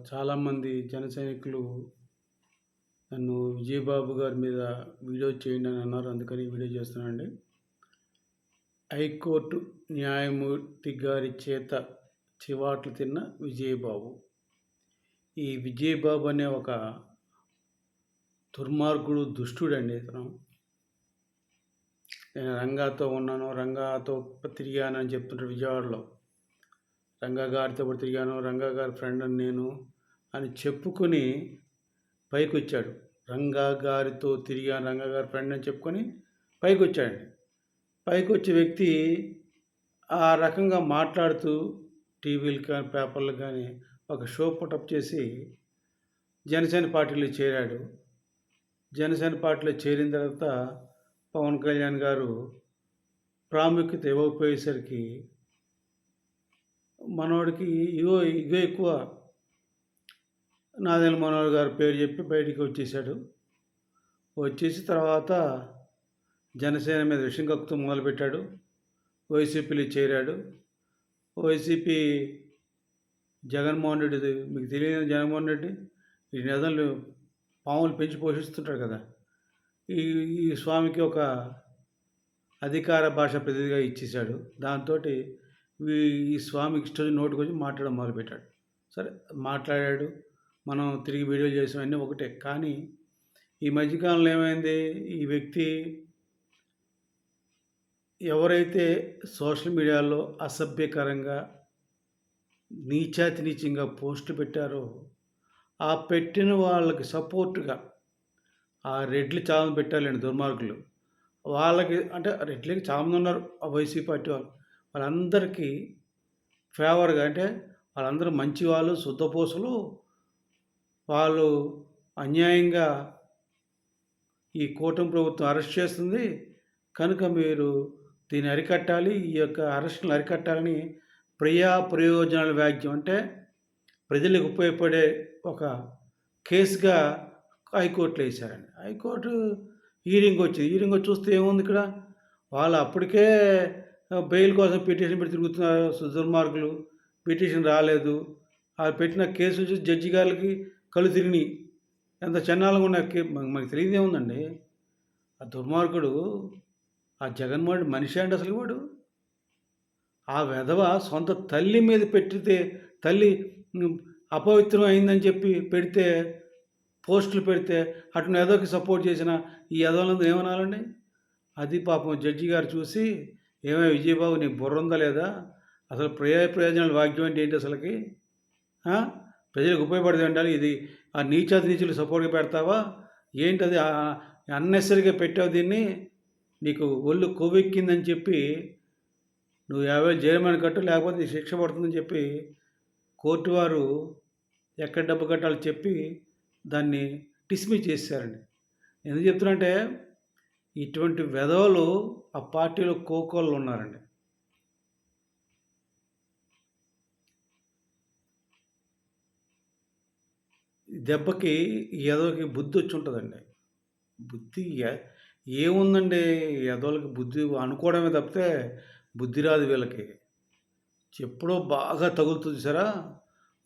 చాలామంది జన సైనికులు నన్ను విజయబాబు గారి మీద వీడియో చేయండి అని అన్నారు. అందుకని వీడియో చేస్తున్నానండి. హైకోర్టు న్యాయమూర్తి గారి చేత చివాట్లు తిన్న విజయబాబు. ఈ విజయబాబు అనే ఒక దుర్మార్గుడు, దుష్టుడండి ఇతను. నేను రంగాతో ఉన్నాను, రంగాతో తిరిగాను అని చెప్తుంటాడు విజయవాడలో. రంగా గారితో కూడా తిరిగాను, రంగా గారి ఫ్రెండ్ అని నేను అని చెప్పుకొని పైకి వచ్చాడు. రంగా గారితో తిరిగాను, రంగా గారి ఫ్రెండ్ అని చెప్పుకొని పైకి వచ్చాడండి. పైకి వచ్చే వ్యక్తి ఆ రకంగా మాట్లాడుతూ టీవీలు కానీ పేపర్లు కానీ ఒక షో పుటప్ చేసి జనసేన పార్టీలో చేరాడు. జనసేన పార్టీలో చేరిన తర్వాత పవన్ కళ్యాణ్ గారు ప్రాముఖ్యత ఇవ్వకపోయేసరికి మనోడికి ఇగో ఇగో ఎక్కువ. నాదెండ్ల మనోహర్ గారి పేరు చెప్పి బయటికి వచ్చేసాడు. వచ్చేసి తర్వాత జనసేన మీద విషం కక్కుతూ మొదలుపెట్టాడు. వైసీపీలో చేరాడు. వైసీపీ జగన్మోహన్ రెడ్డి, మీకు తెలియదు జగన్మోహన్ రెడ్డి ఈ నెదలు పాములు పెంచి పోషిస్తుంటాడు కదా. ఈ ఈ స్వామికి ఒక అధికార భాష ప్రతినిధిగా ఇచ్చేశాడు. దాంతో ఈ స్వామికి ఇష్టం నోటుకొచ్చి మాట్లాడడం మొదలుపెట్టాడు. సరే మాట్లాడాడు, మనం తిరిగి వీడియోలు చేసాం, అన్నీ ఒకటే. కానీ ఈ మధ్యకాలంలో ఏమైంది, ఈ వ్యక్తి ఎవరైతే సోషల్ మీడియాలో అసభ్యకరంగా నీచాతి నీచంగా పోస్టులు పెట్టారో ఆ పెట్టిన వాళ్ళకి సపోర్టుగా ఆ రెడ్లు చాలామంది పెట్టాలండి, దుర్మార్గులు. వాళ్ళకి అంటే రెడ్లకి చాలామంది ఉన్నారు ఆ వైసీపీ పార్టీ వాళ్ళు. వాళ్ళందరికీ ఫేవర్గా, అంటే వాళ్ళందరూ మంచి వాళ్ళు, శుద్ధపూసలు. వాళ్ళు అన్యాయంగా ఈ కూటమి ప్రభుత్వం అరెస్ట్ చేస్తుంది కనుక మీరు దీన్ని అరికట్టాలి, ఈ యొక్క అరెస్టులను అరికట్టాలని ప్రయోజనాల వ్యాజ్యం, అంటే ప్రజలకు ఉపయోగపడే ఒక కేసుగా హైకోర్టులో వేశారండి. హైకోర్టు హీరింగ్ వచ్చింది. హీరింగ్ వచ్చి చూస్తే ఏముంది, ఇక్కడ వాళ్ళు అప్పటికే బెయిల్ కోసం పిటిషన్ పెట్టి తిరుగుతున్నారు దుర్మార్గులు. పిటిషన్ రాలేదు. ఆ పెట్టిన కేసు చూసి జడ్జి గారికి కళ్ళు తిరిగినాయి. ఎంత చెన్నాలుగా ఉన్న మనకు తెలియదు ఏముందండి. ఆ దుర్మార్గుడు, ఆ జగన్మోహన్ రెడ్డి మనిషి అండి అసలు వాడు. ఆ వెధవ సొంత తల్లి మీద పెట్టితే, తల్లి అపవిత్రం అయిందని చెప్పి పెడితే, పోస్టులు పెడితే అటు ఎదోకి సపోర్ట్ చేసిన ఈ ఎదవలందరూ ఏమనాలండి. అది పాపం జడ్జి గారు చూసి, ఏమైనా విజయబాబు నీకు బుర్ర ఉందా లేదా, అసలు ప్రయోజనాల వాక్యం అంటే ఏంటి అసలుకి, ప్రజలకు ఉపయోగపడేది ఉండాలి, ఇది ఆ నీచాతి నీచులు సపోర్ట్గా పెడతావా ఏంటి, అది అన్నెసరిగా పెట్టావు, దీన్ని నీకు ఒళ్ళు కొవ్వెక్కిందని చెప్పి నువ్వు 50,000 జరిమానా కట్టు, లేకపోతే శిక్ష పడుతుందని చెప్పి కోర్టు వారు ఎక్కడ డబ్బు కట్టాలో చెప్పి దాన్ని డిస్మిస్ చేశారండి. ఎందుకు చెప్తున్నంటే ఇటువంటి వెధవలు ఆ పార్టీలో కోకోళ్ళు ఉన్నారండి. దెబ్బకి ఎదవకి బుద్ధి వచ్చి ఉంటుందండి. బుద్ధి ఏముందండి, ఎదవలకి బుద్ధి అనుకోవడమే తప్పితే బుద్ధి రాదు వీళ్ళకి. ఎప్పుడో బాగా తగులుతుంది సరా,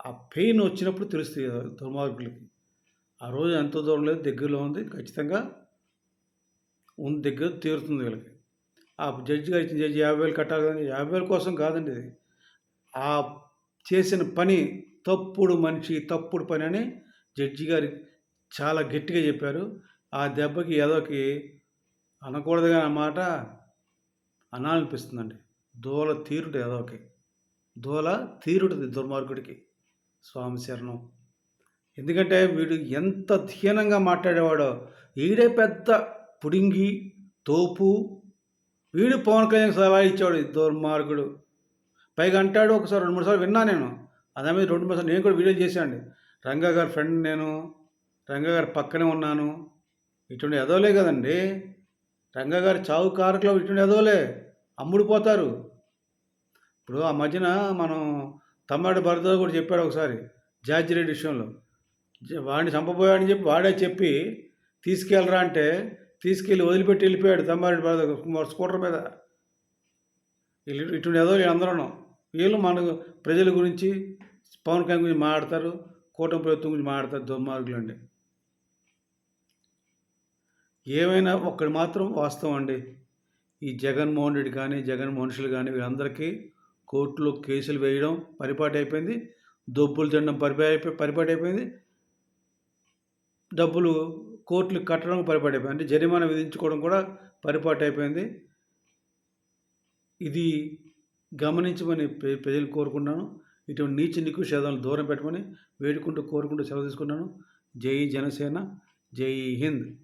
ఆ పెయిన్ వచ్చినప్పుడు తెలుస్తుంది దుర్మార్గులకి. ఆ రోజు ఎంతో దూరం లేదు, దగ్గరలో ఉంది, ఖచ్చితంగా ఉంది, దగ్గర తీరుతుంది వీళ్ళకి. ఆ జడ్జి గారు ఇచ్చిన జడ్జి 50,000 కట్టాలి కానీ 50,000 కోసం కాదండి ఇది. ఆ చేసిన పని తప్పుడు మనిషి, తప్పుడు పని అని జడ్జి గారు చాలా గట్టిగా చెప్పారు. ఆ దెబ్బకి ఏదోకి అనకూడదుగా అన్నమాట అనాలనిపిస్తుందండి. దూల తీరుడు ఏదోకి, దూల తీరుడుది దుర్మార్గుడికి. స్వామి శరణం. ఎందుకంటే వీడు ఎంత హీనంగా మాట్లాడేవాడో, ఈడే పెద్ద పుడింగి తోపు, వీడు పవన్ కళ్యాణ్ సలహా ఇచ్చాడు దుర్మార్గుడు. పైగా అంటాడు, ఒకసారి 2-3 సార్లు విన్నా నేను, అదే మీద 2-3 సార్లు నేను కూడా వీడియో చేశాను. రంగా గారి ఫ్రెండ్ నేను, రంగా గారి పక్కనే ఉన్నాను. ఇటువంటి ఎదవలే కదండి, రంగా గారి చావు కారకులు ఇటువంటి ఎదవలే అమ్ముడిపోతారు. ఇప్పుడు ఆ మధ్యన మనం తమ్మాడి భరద్వాజ్ కూడా చెప్పాడు ఒకసారి జార్జిరెడ్డి విషయంలో, వాడిని చంపబోయాడని చెప్పి వాడే చెప్పి తీసుకెళ్ళరా అంటే తీసుకెళ్ళి వదిలిపెట్టి వెళ్ళిపోయాడు తమ్మారెడ్డి భరద్వాజ్ స్కూటర్ మీద. ఇటువంటి ఏదో అందరూ వీళ్ళు మన ప్రజల గురించి పవన్ కళ్యాణ్ గురించి మాట్లాడతారు, కూటమి ప్రభుత్వం గురించి మాట్లాడతారు దుర్మార్గులండి. ఏమైనా ఒక్కటి మాత్రం వాస్తవం అండి. ఈ జగన్మోహన్ రెడ్డి కానీ, జగన్ మనుషులు కానీ వీళ్ళందరికీ కోర్టులో కేసులు వేయడం పరిపాటైపోయింది. దొబ్బులు తినడం పరిపాటైపోయింది. డబ్బులు కోర్టులకు కట్టడం పరిపాటైపోయింది. అంటే జరిమానా విధించుకోవడం కూడా పరిపాటైపోయింది. ఇది గమనించమని ప్రజలు కోరుకుంటున్నాను. ఇటువంటి నీచ నికృష్టాలను దూరం పెట్టమని వేడుకుంటూ కోరుకుంటూ సెలవు తీసుకున్నాను. జై జనసేన, జై హింద్.